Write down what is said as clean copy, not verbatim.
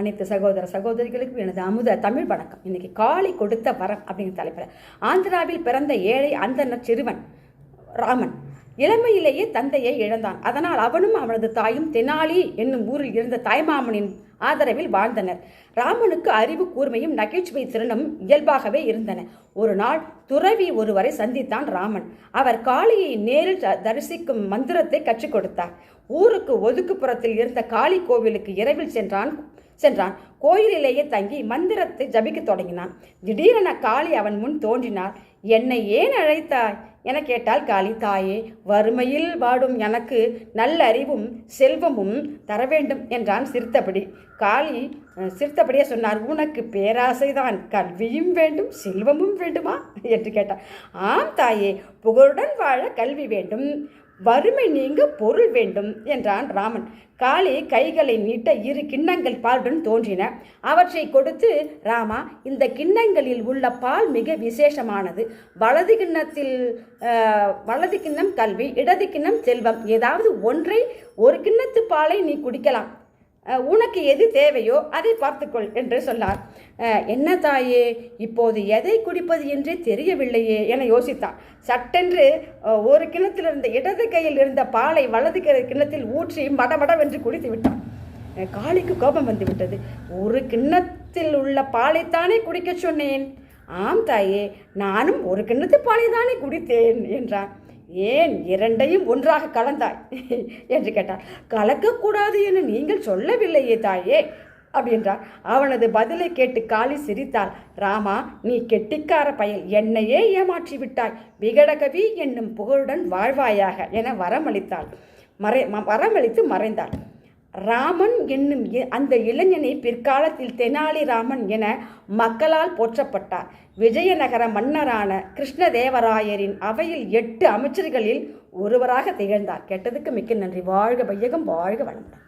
அனைத்து சகோதர சகோதரிகளுக்கும் எனது அமுத தமிழ் வணக்கம். இன்னைக்கு காளி கொடுத்த வரம் அப்படிங்கிற தலைப்பில் ஆந்திராவில் பிறந்த ஏழை அந்தனர் சிறுவன் ராமன் இளமையிலேயே தந்தையை இழந்தான். அதனால் அவனும் அவனது தாயும் தெனாலி என்னும் ஊரில் இருந்த தாய்மாமனின் ஆதரவில் வாழ்ந்தனர். ராமனுக்கு அறிவு கூர்மையும் நகைச்சுவை திறனும் இயல்பாகவே இருந்தன. ஒரு நாள் துறவி ஒருவரை சந்தித்தான் ராமன். அவர் காளியை நேரில் தரிசிக்கும் மந்திரத்தை கற்றுக் கொடுத்தார். ஊருக்கு ஒதுக்குப்புறத்தில் இருந்த காளி கோவிலுக்கு இரவில் சென்றான். கோயிலிலேயே தங்கி மந்திரத்தை ஜபிக்க தொடங்கினான். திடீரென காளி அவன் முன் தோன்றினார். என்னை ஏன் அழைத்தாய் என கேட்டாள் காளி. தாயே, வறுமையில் வாடும் எனக்கு நல்ல அறிவும் செல்வமும் தர வேண்டும் என்றான் சிரித்தபடி. காளி சிரித்தபடியே சொன்னார், உனக்கு பேராசைதான், கல்வியும் வேண்டும் செல்வமும் வேண்டுமா என்று கேட்டார். ஆம் தாயே, புகழுடன் வாழ கல்வி வேண்டும், வறுமை நீங்க பொருள் வேண்டும் என்றான் ராமன். காளி கைகளை நீட்ட 2 கிண்ணங்கள் பாலுடன் தோன்றின. அவற்றை கொடுத்து, ராமா, இந்த கிண்ணங்களில் உள்ள பால் மிக விசேஷமானது. வலது கிண்ணம் கல்வி, இடது கிண்ணம் செல்வம். ஏதாவது ஒரு கிண்ணத்து பாலை நீ குடிக்கலாம். உனக்கு எது தேவையோ அதை பார்த்துக்கொள் என்று சொன்னார். என்ன தாயே, இப்போது எதை குடிப்பது என்றே தெரியவில்லையே என யோசித்தான். சட்டென்று ஒரு கிண்ணத்தில் இருந்த இடது கையில் இருந்த பாலை வலது கிண்ணத்தில் ஊற்றி மடமடவென்று குடித்து விட்டான். காளிக்கு கோபம் வந்து விட்டது. ஒரு கிண்ணத்தில் உள்ள பாலைத்தானே குடிக்க சொன்னேன். ஆம் தாயே, நானும் ஒரு கிண்ணத்து பாலை தானே குடித்தேன் என்றான். ஏன் 2ஐயும் ஒன்றாக கலந்தாய் என்று கேட்டார். கலக்கக்கூடாது என நீங்கள் சொல்லவில்லையே தாயே அப்படின்றார். அவனது பதிலை கேட்டு காளி சிரித்தாள். ராமா, நீ கெட்டிக்கார பயல், என்னையே ஏமாற்றி விட்டாய். விகடகவி என்னும் புகழுடன் வாழ்வாயாக என வரமளித்து மறைந்தாள். ராமன் என்னும் அந்த இளைஞனை பிற்காலத்தில் தெனாலி ராமன் என மக்களால் போற்றப்பட்டார். விஜயநகர மன்னரான கிருஷ்ணதேவராயரின் அவையில் 8 அமைச்சர்களில் ஒருவராக திகழ்ந்தார். கேட்டதுக்கு மிக்க நன்றி. வாழ்க வையகம், வாழ்க வளமுடன்.